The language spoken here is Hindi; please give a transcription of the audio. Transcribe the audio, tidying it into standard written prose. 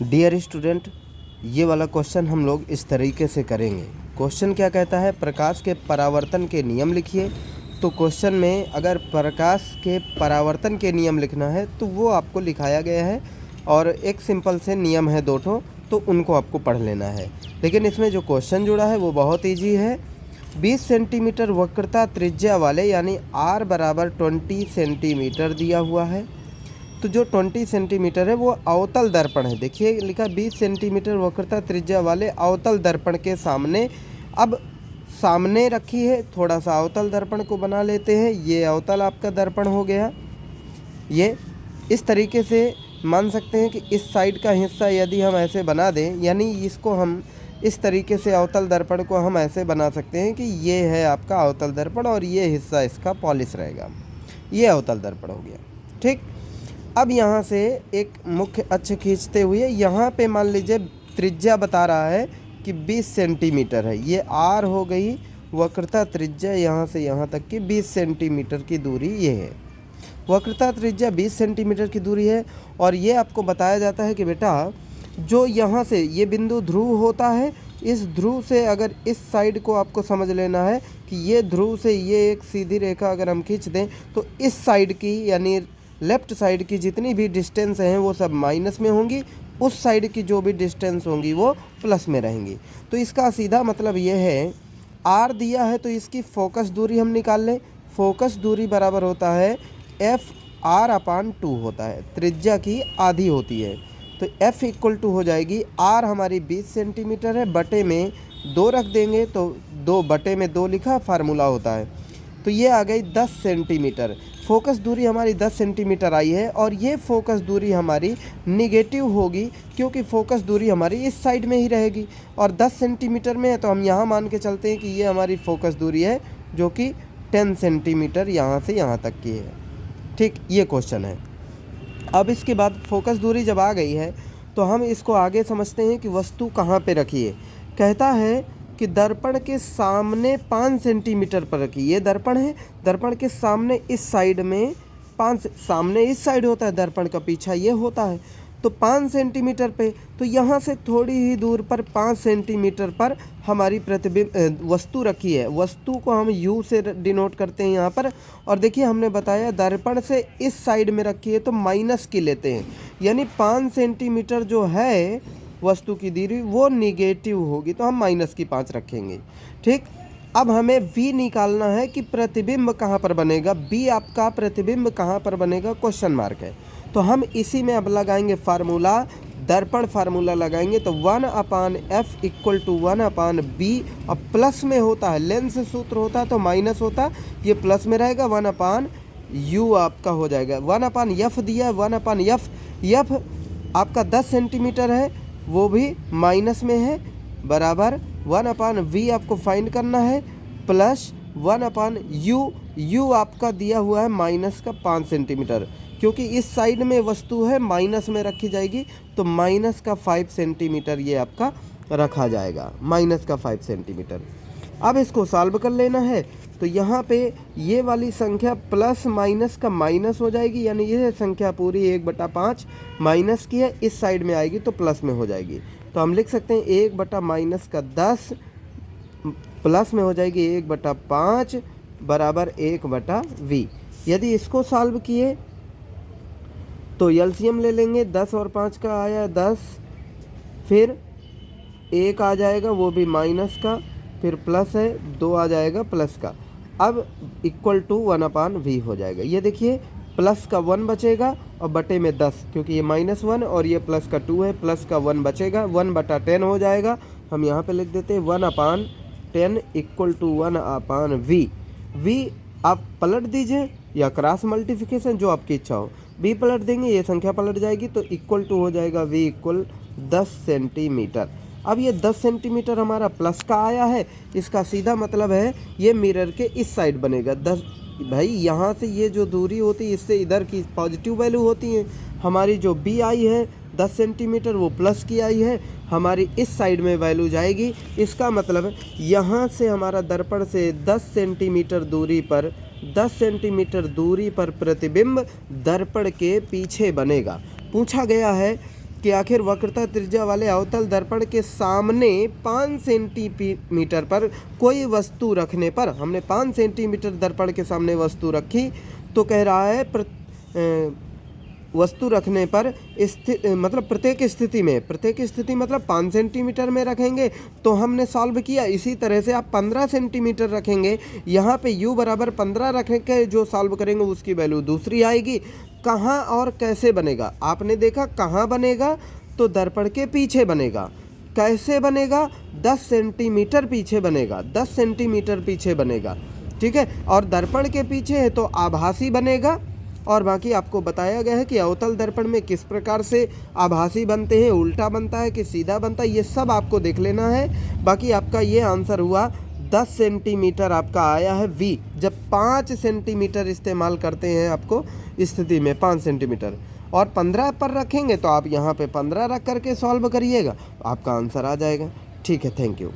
डियर स्टूडेंट, ये वाला क्वेश्चन हम लोग इस तरीके से करेंगे। क्वेश्चन क्या कहता है, प्रकाश के परावर्तन के नियम लिखिए। तो क्वेश्चन में अगर प्रकाश के परावर्तन के नियम लिखना है तो वो आपको लिखाया गया है और एक सिंपल से नियम है 2 ठो, तो उनको आपको पढ़ लेना है। लेकिन इसमें जो क्वेश्चन जुड़ा है वो बहुत ईजी है। 20 सेंटीमीटर वक्रता त्रिज्या वाले यानी r बराबर 20 सेंटीमीटर दिया हुआ है। तो जो 20 सेंटीमीटर है वो अवतल दर्पण है। देखिए लिखा 20 सेंटीमीटर वक्रता त्रिज्या वाले अवतल दर्पण के सामने। अब सामने रखी है, थोड़ा सा अवतल दर्पण को बना लेते हैं। ये अवतल आपका दर्पण हो गया। ये इस तरीके से मान सकते हैं कि इस साइड का हिस्सा यदि हम ऐसे बना दें, यानी इसको हम इस तरीके से अवतल दर्पण को हम ऐसे बना सकते हैं कि ये है आपका अवतल दर्पण और ये हिस्सा इसका पॉलिश रहेगा। ये अवतल दर्पण हो गया। ठीक, अब यहाँ से एक मुख्य अक्ष खींचते हुए यहाँ पे मान लीजिए त्रिज्या बता रहा है कि 20 सेंटीमीटर है। ये r हो गई वक्रता त्रिज्या, यहाँ से यहाँ तक की 20 सेंटीमीटर की दूरी ये है। वक्रता त्रिज्या 20 सेंटीमीटर की दूरी है और ये आपको बताया जाता है कि बेटा जो यहाँ से ये बिंदु ध्रुव होता है, इस ध्रुव से अगर इस साइड को आपको समझ लेना है कि ये ध्रुव से ये एक सीधी रेखा अगर हम खींच दें तो इस साइड की यानी लेफ़्ट साइड की जितनी भी डिस्टेंस हैं वो सब माइनस में होंगी, उस साइड की जो भी डिस्टेंस होंगी वो प्लस में रहेंगी। तो इसका सीधा मतलब ये है, r दिया है तो इसकी फोकस दूरी हम निकाल लें। फोकस दूरी बराबर होता है f(r/2) होता है, त्रिज्या की आधी होती है। तो f इक्वल टू हो जाएगी, r हमारी 20 सेंटीमीटर है, बटे में 2 रख देंगे तो 2 बटे में 2 लिखा, फार्मूला होता है। तो ये आ गई 10 सेंटीमीटर। फोकस दूरी हमारी 10 सेंटीमीटर आई है और ये फोकस दूरी हमारी निगेटिव होगी क्योंकि फोकस दूरी हमारी इस साइड में ही रहेगी और 10 सेंटीमीटर में है तो हम यहाँ मान के चलते हैं कि ये हमारी फोकस दूरी है जो कि 10 सेंटीमीटर यहाँ से यहाँ तक की है। ठीक, ये क्वेश्चन है। अब इसके बाद फोकस दूरी जब आ गई है तो हम इसको आगे समझते हैं कि वस्तु कहाँ पे रखी है। कहता है कि दर्पण के सामने 5 सेंटीमीटर पर रखी। ये दर्पण है, दर्पण के सामने इस साइड में 5, सामने इस साइड होता है दर्पण का, पीछा ये होता है, तो 5 सेंटीमीटर पे। तो यहाँ से थोड़ी ही दूर पर 5 सेंटीमीटर पर हमारी प्रतिबिंब वस्तु रखी है। वस्तु को हम U से डिनोट करते हैं यहाँ पर। और देखिए हमने बताया दर्पण से इस साइड में रखी है तो माइनस की लेते हैं, यानी 5 सेंटीमीटर जो है वस्तु की दूरी वो निगेटिव होगी तो हम माइनस की 5 रखेंगे। ठीक, अब हमें V निकालना है कि प्रतिबिंब कहाँ पर बनेगा। B आपका प्रतिबिंब कहाँ पर बनेगा, क्वेश्चन मार्क है। तो हम इसी में अब लगाएंगे फार्मूला, दर्पण फार्मूला लगाएंगे तो 1/f इक्वल टू 1/b। अब प्लस में होता है, लेंस सूत्र होता है तो माइनस होता, ये प्लस में रहेगा, 1/u आपका हो जाएगा। 1/f दिया है, 1/f, f आपका 10 सेंटीमीटर है वो भी माइनस में है, बराबर 1/v आपको फाइंड करना है, प्लस 1/u। u आपका दिया हुआ है माइनस का 5 सेंटीमीटर, क्योंकि इस साइड में वस्तु है माइनस में रखी जाएगी तो माइनस का 5 सेंटीमीटर ये आपका रखा जाएगा, माइनस का 5 सेंटीमीटर। अब इसको सॉल्व कर लेना है तो यहाँ पे ये वाली संख्या प्लस माइनस का माइनस हो जाएगी, यानी ये संख्या पूरी 1/5 माइनस की है, इस साइड में आएगी तो प्लस में हो जाएगी। तो हम लिख सकते हैं 1/-10 प्लस में हो जाएगी 1/5 बराबर 1/v। यदि इसको सॉल्व किए तो एलसीएम ले लेंगे, 10 और 5 का आया 10, फिर 1 आ जाएगा वो भी माइनस का, फिर प्लस है 2 आ जाएगा प्लस का। अब इक्वल टू 1/v हो जाएगा। ये देखिए प्लस का 1 बचेगा और बटे में 10, क्योंकि ये -1 और ये प्लस का 2 है, प्लस का 1 बचेगा, 1/10 हो जाएगा। हम यहाँ पे लिख देते हैं 1/10 इक्वल टू 1/v। v आप पलट दीजिए या क्रॉस मल्टीप्लिकेशन जो आपकी इच्छा हो, v पलट देंगे ये संख्या पलट जाएगी तो इक्वल टू हो जाएगा v इक्वल 10 सेंटीमीटर। अब ये 10 सेंटीमीटर हमारा प्लस का आया है, इसका सीधा मतलब है ये मिरर के इस साइड बनेगा। 10 भाई यहाँ से ये जो दूरी होती है इससे इधर की पॉजिटिव वैल्यू होती है। हमारी जो B आई है 10 सेंटीमीटर वो प्लस की आई है, हमारी इस साइड में वैल्यू जाएगी। इसका मतलब यहाँ से हमारा दर्पण से 10 सेंटीमीटर दूरी पर 10 सेंटीमीटर दूरी पर प्रतिबिंब दर्पण के पीछे बनेगा। पूछा गया है कि आखिर वक्रता त्रिज्या वाले अवतल दर्पण के सामने 5 सेंटीमीटर पर कोई वस्तु रखने पर, हमने 5 सेंटीमीटर दर्पण के सामने वस्तु रखी, तो कह रहा है वस्तु रखने पर मतलब प्रत्येक स्थिति मतलब 5 सेंटीमीटर में रखेंगे, तो हमने सॉल्व किया। इसी तरह से आप 15 सेंटीमीटर रखेंगे, यहाँ पे u बराबर 15 रख के जो सॉल्व करेंगे उसकी वैल्यू दूसरी आएगी। कहाँ और कैसे बनेगा, आपने देखा कहाँ बनेगा, तो दर्पण के पीछे बनेगा। कैसे बनेगा, 10 सेंटीमीटर पीछे बनेगा, 10 सेंटीमीटर पीछे बनेगा, ठीक है। और दर्पण के पीछे है तो आभासी बनेगा। और बाकी आपको बताया गया है कि अवतल दर्पण में किस प्रकार से आभासी बनते हैं, उल्टा बनता है कि सीधा बनता है, ये सब आपको देख लेना है। बाकी आपका ये आंसर हुआ 10 सेंटीमीटर आपका आया है V। जब 5 सेंटीमीटर इस्तेमाल करते हैं आपको स्थिति में 5 सेंटीमीटर, और 15 पर रखेंगे तो आप यहाँ पे 15 रख करके सॉल्व करिएगा, आपका आंसर आ जाएगा। ठीक है, थैंक यू।